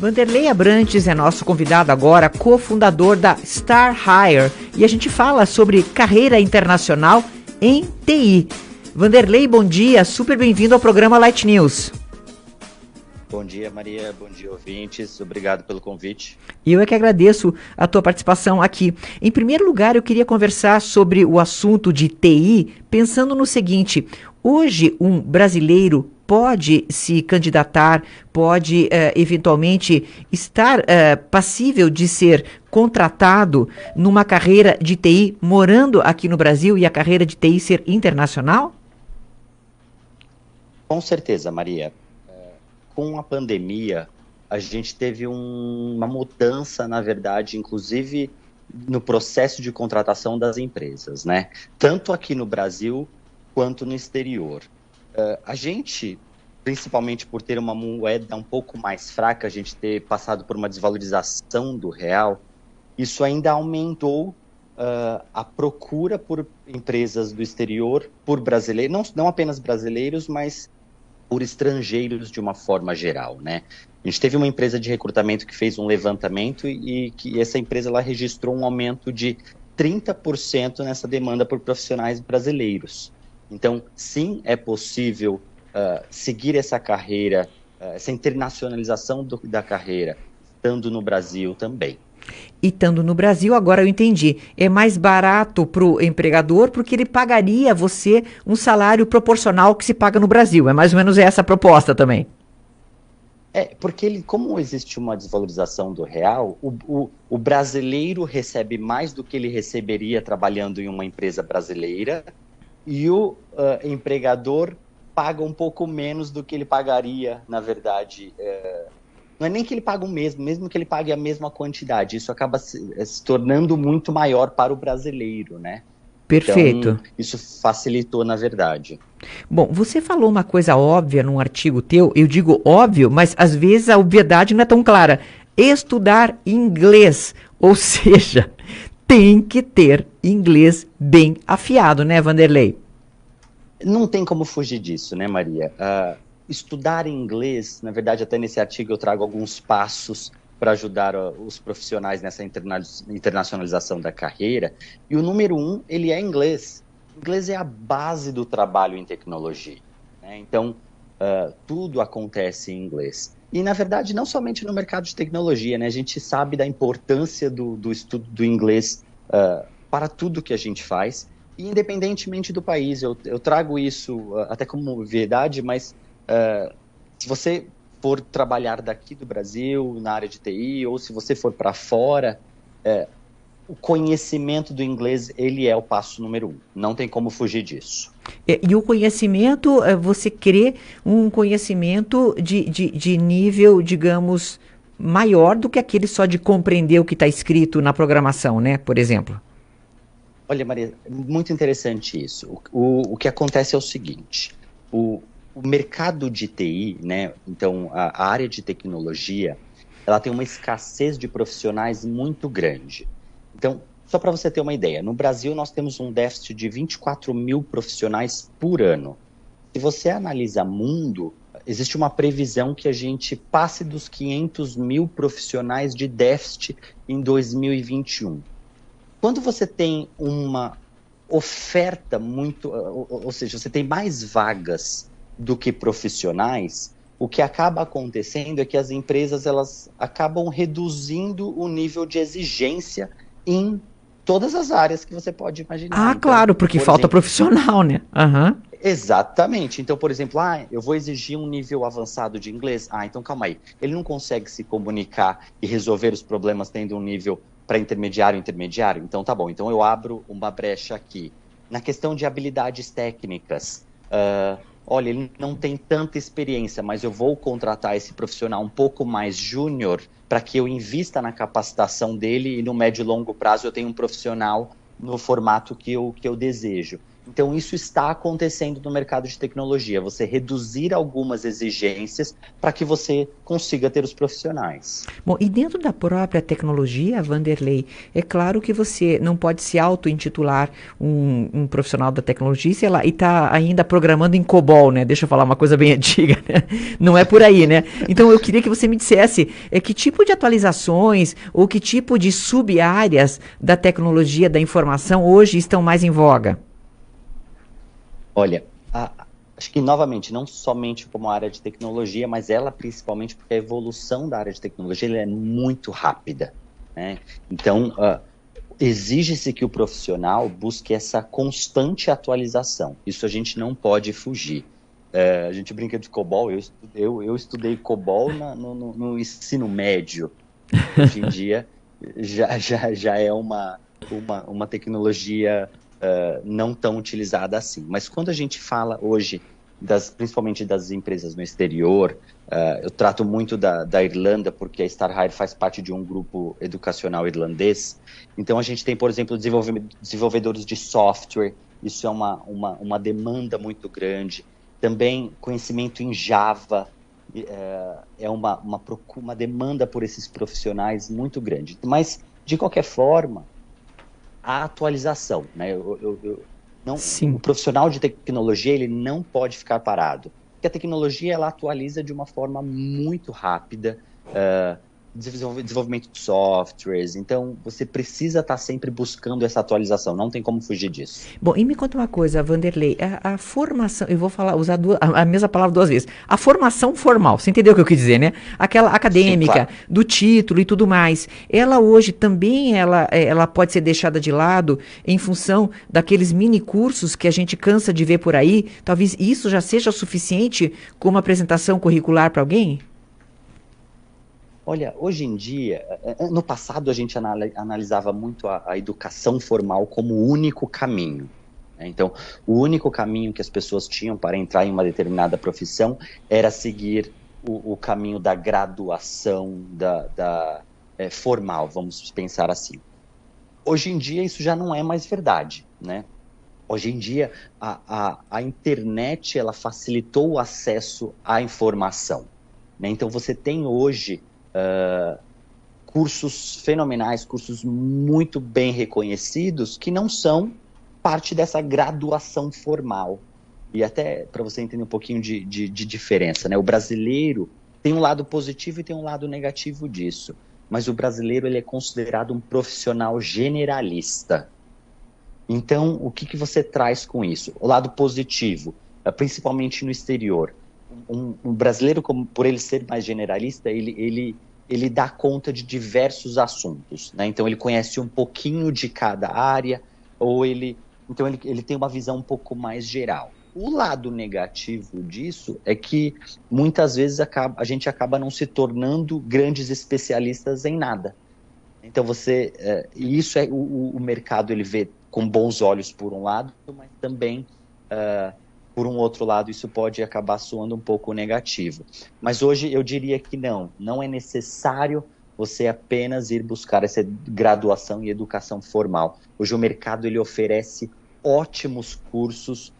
Vanderlei Abrantes é nosso convidado agora, cofundador da Star Hire, e a gente fala sobre carreira internacional em TI. Vanderlei, bom dia, super bem-vindo ao programa Light News. Bom dia, Maria, bom dia, ouvintes, obrigado pelo convite. Eu é que agradeço a tua participação aqui. Em primeiro lugar, eu queria conversar sobre o assunto de TI, pensando no seguinte: hoje um brasileiro pode se candidatar, pode eventualmente estar passível de ser contratado numa carreira de TI morando aqui no Brasil e a carreira de TI ser internacional? Com certeza, Maria. Com a pandemia, a gente teve uma mudança, na verdade, inclusive no processo de contratação das empresas, né? Tanto aqui no Brasil quanto no exterior. A gente, principalmente por ter uma moeda um pouco mais fraca, a gente ter passado por uma desvalorização do real, isso ainda aumentou a procura por empresas do exterior, por brasileiros, não apenas brasileiros, mas por estrangeiros de uma forma geral, né? A gente teve uma empresa de recrutamento que fez um levantamento e que essa empresa ela registrou um aumento de 30% nessa demanda por profissionais brasileiros. Então, sim, é possível seguir essa carreira, essa internacionalização da carreira, estando no Brasil também. E estando no Brasil, agora eu entendi, é mais barato para o empregador porque ele pagaria você um salário proporcional que se paga no Brasil. É mais ou menos essa a proposta também. Porque como existe uma desvalorização do real, o brasileiro recebe mais do que ele receberia trabalhando em uma empresa brasileira e o empregador paga um pouco menos do que ele pagaria, na verdade. Não é nem que ele paga o mesmo que ele pague a mesma quantidade. Isso acaba se tornando muito maior para o brasileiro, né? Perfeito. Então, isso facilitou, na verdade. Bom, você falou uma coisa óbvia num artigo teu, eu digo óbvio, mas às vezes a obviedade não é tão clara. Estudar inglês, ou seja, tem que ter inglês bem afiado, né, Vanderlei? Não tem como fugir disso, né, Maria? Estudar inglês, na verdade, até nesse artigo eu trago alguns passos para ajudar os profissionais nessa internacionalização da carreira. E o número 1, ele é inglês. Inglês é a base do trabalho em tecnologia, né? Então, tudo acontece em inglês. E, na verdade, não somente no mercado de tecnologia, né? A gente sabe da importância do estudo do inglês para tudo que a gente faz, e independentemente do país. Eu trago isso até como verdade, mas se você for trabalhar daqui do Brasil, na área de TI, ou se você for para fora, o conhecimento do inglês, ele é o passo número 1. Não tem como fugir disso. E o conhecimento, você crê um conhecimento de nível, digamos, maior do que aquele só de compreender o que está escrito na programação, né, por exemplo? Olha, Maria, muito interessante isso. O que acontece é o seguinte: o mercado de TI, né, então a área de tecnologia, ela tem uma escassez de profissionais muito grande. Então, só para você ter uma ideia, no Brasil nós temos um déficit de 24 mil profissionais por ano. Se você analisa mundo, existe uma previsão que a gente passe dos 500 mil profissionais de déficit em 2021. Quando você tem uma oferta muito, ou seja, você tem mais vagas do que profissionais, o que acaba acontecendo é que as empresas elas acabam reduzindo o nível de exigência em todas as áreas que você pode imaginar. Ah, então, claro, porque falta profissional, né? Uhum. Exatamente. Então, por exemplo, eu vou exigir um nível avançado de inglês. Então calma aí. Ele não consegue se comunicar e resolver os problemas tendo um nível para intermediário. Então tá bom. Então eu abro uma brecha aqui. Na questão de habilidades técnicas, olha, ele não tem tanta experiência, mas eu vou contratar esse profissional um pouco mais júnior para que eu invista na capacitação dele e no médio e longo prazo eu tenha um profissional no formato que eu desejo. Então, isso está acontecendo no mercado de tecnologia, você reduzir algumas exigências para que você consiga ter os profissionais. Bom, e dentro da própria tecnologia, Vanderlei, é claro que você não pode se auto-intitular um profissional da tecnologia e está ainda programando em COBOL, né? Deixa eu falar uma coisa bem antiga, né? Não é por aí, né? Então, eu queria que você me dissesse que tipo de atualizações ou que tipo de sub-áreas da tecnologia da informação hoje estão mais em voga? Olha, acho que, novamente, não somente como área de tecnologia, mas ela principalmente porque a evolução da área de tecnologia ela é muito rápida, né? Então, exige-se que o profissional busque essa constante atualização. Isso a gente não pode fugir. A gente brinca de COBOL, eu estudei COBOL no ensino médio. Hoje em dia já é uma tecnologia não tão utilizada assim. Mas quando a gente fala hoje, principalmente das empresas no exterior, eu trato muito da Irlanda, porque a Starhire faz parte de um grupo educacional irlandês. Então a gente tem, por exemplo, desenvolvedores de software, isso é uma demanda muito grande. Também conhecimento em Java, é uma demanda por esses profissionais muito grande. Mas, de qualquer forma, a atualização, né? O Sim. profissional de tecnologia ele não pode ficar parado, porque a tecnologia ela atualiza de uma forma muito rápida, desenvolvimento de softwares, então você precisa estar sempre buscando essa atualização, não tem como fugir disso. Bom, e me conta uma coisa, Vanderlei, a formação, eu vou usar a mesma palavra duas vezes, a formação formal, você entendeu o que eu quis dizer, né? Aquela Sim, acadêmica, claro. do título e tudo mais, ela hoje também, ela pode ser deixada de lado em função daqueles mini cursos que a gente cansa de ver por aí, talvez isso já seja suficiente como apresentação curricular para alguém? Olha, hoje em dia, no passado a gente analisava muito a educação formal como o único caminho, né? Então, o único caminho que as pessoas tinham para entrar em uma determinada profissão era seguir o caminho da graduação, formal, vamos pensar assim. Hoje em dia isso já não é mais verdade, né? Hoje em dia a internet ela facilitou o acesso à informação, né? Então você tem hoje cursos fenomenais, cursos muito bem reconhecidos, que não são parte dessa graduação formal. E até para você entender um pouquinho de diferença, né? O brasileiro tem um lado positivo e tem um lado negativo disso. Mas o brasileiro ele é considerado um profissional generalista. Então, o que você traz com isso? O lado positivo, principalmente no exterior. Um brasileiro, por ele ser mais generalista, ele dá conta de diversos assuntos, né? Então, ele conhece um pouquinho de cada área, então ele tem uma visão um pouco mais geral. O lado negativo disso é que, muitas vezes, a gente acaba não se tornando grandes especialistas em nada. Então, isso o mercado ele vê com bons olhos por um lado, mas também, por um outro lado, isso pode acabar soando um pouco negativo. Mas hoje eu diria que não é necessário você apenas ir buscar essa graduação e educação formal. Hoje o mercado ele oferece ótimos cursos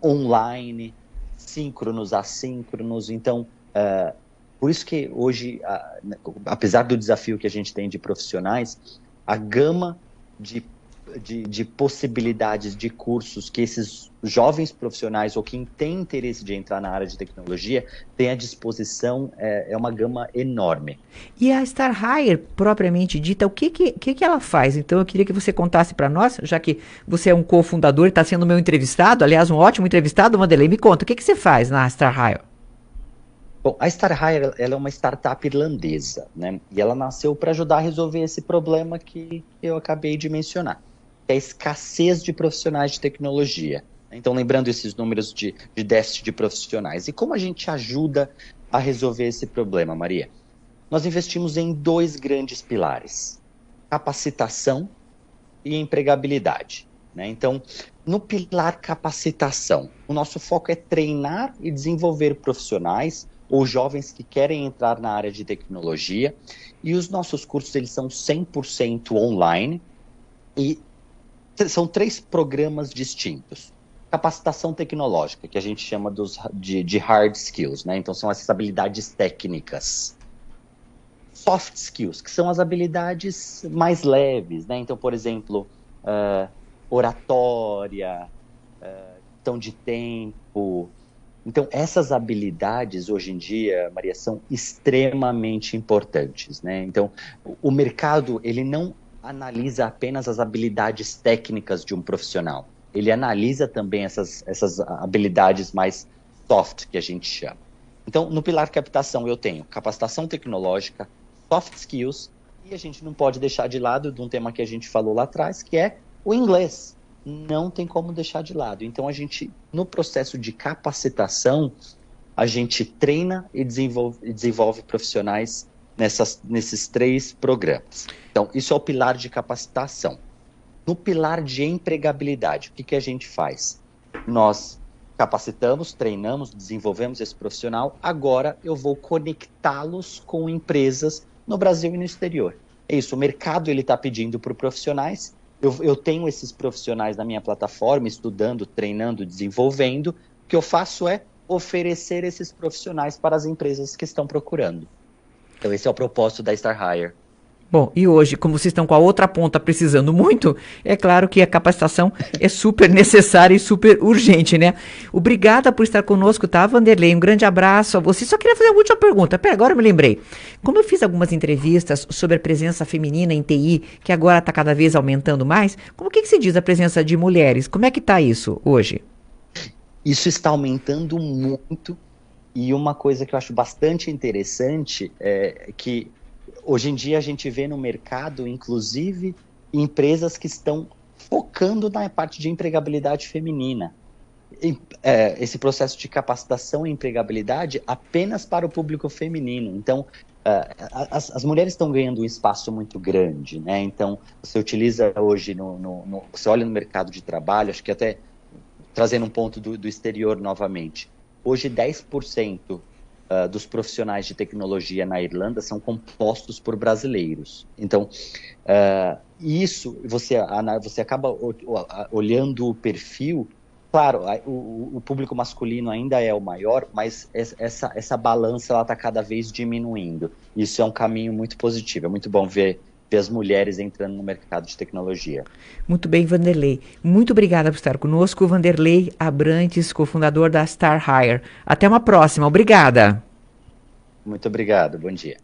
online, síncronos, assíncronos, então... por isso que hoje, apesar do desafio que a gente tem de profissionais, a gama de possibilidades de cursos que esses jovens profissionais ou quem tem interesse de entrar na área de tecnologia tem à disposição é uma gama enorme. E a Starhire, propriamente dita, o que ela faz? Então, eu queria que você contasse para nós, já que você é um cofundador e está sendo meu entrevistado, aliás, um ótimo entrevistado, Vanderlei, me conta, o que você faz na Starhire? Bom, a Starhire ela é uma startup irlandesa, né? E ela nasceu para ajudar a resolver esse problema que eu acabei de mencionar, que é a escassez de profissionais de tecnologia. Então, lembrando esses números de déficit de profissionais. E como a gente ajuda a resolver esse problema, Maria? Nós investimos em 2 grandes pilares: capacitação e empregabilidade, né? Então, no pilar capacitação, o nosso foco é treinar e desenvolver profissionais ou jovens que querem entrar na área de tecnologia, e os nossos cursos eles são 100% online, e são 3 programas distintos. capacitação tecnológica, que a gente chama de hard skills, né? Então são essas habilidades técnicas. Soft skills, que são as habilidades mais leves, né? Então, por exemplo, oratória, gestão de tempo. Então, essas habilidades, hoje em dia, Maria, são extremamente importantes, né? Então, o mercado, ele não analisa apenas as habilidades técnicas de um profissional. Ele analisa também essas habilidades mais soft, que a gente chama. Então, no pilar captação, eu tenho capacitação tecnológica, soft skills, e a gente não pode deixar de lado de um tema que a gente falou lá atrás, que é o inglês. Não tem como deixar de lado. Então, a gente, no processo de capacitação, a gente treina e desenvolve profissionais nesses 3 programas. Então, isso é o pilar de capacitação. No pilar de empregabilidade, o que a gente faz? Nós capacitamos, treinamos, desenvolvemos esse profissional, agora eu vou conectá-los com empresas no Brasil e no exterior. É isso, o mercado está pedindo para os profissionais, eu tenho esses profissionais na minha plataforma, estudando, treinando, desenvolvendo, o que eu faço é oferecer esses profissionais para as empresas que estão procurando. Então esse é o propósito da Star Hire. Bom, e hoje, como vocês estão com a outra ponta precisando muito, é claro que a capacitação é super necessária e super urgente, né? Obrigada por estar conosco, tá, Vanderlei? Um grande abraço a você. Só queria fazer uma última pergunta. Pera, agora eu me lembrei. Como eu fiz algumas entrevistas sobre a presença feminina em TI, que agora está cada vez aumentando mais, como que se diz a presença de mulheres? Como é que está isso hoje? Isso está aumentando muito, e uma coisa que eu acho bastante interessante é que hoje em dia a gente vê no mercado, inclusive, empresas que estão focando na parte de empregabilidade feminina. Esse processo de capacitação e empregabilidade apenas para o público feminino. Então, as mulheres estão ganhando um espaço muito grande, né? Então, você utiliza hoje, você olha no mercado de trabalho, acho que até trazendo um ponto do exterior novamente. Hoje, 10% dos profissionais de tecnologia na Irlanda são compostos por brasileiros. Então, isso, você acaba olhando o perfil. Claro, o público masculino ainda é o maior, mas essa balança está cada vez diminuindo. Isso é um caminho muito positivo. É muito bom ver as mulheres entrando no mercado de tecnologia. Muito bem, Vanderlei. Muito obrigada por estar conosco. Vanderlei Abrantes, cofundador da Star Hire. Até uma próxima. Obrigada. Muito obrigado. Bom dia.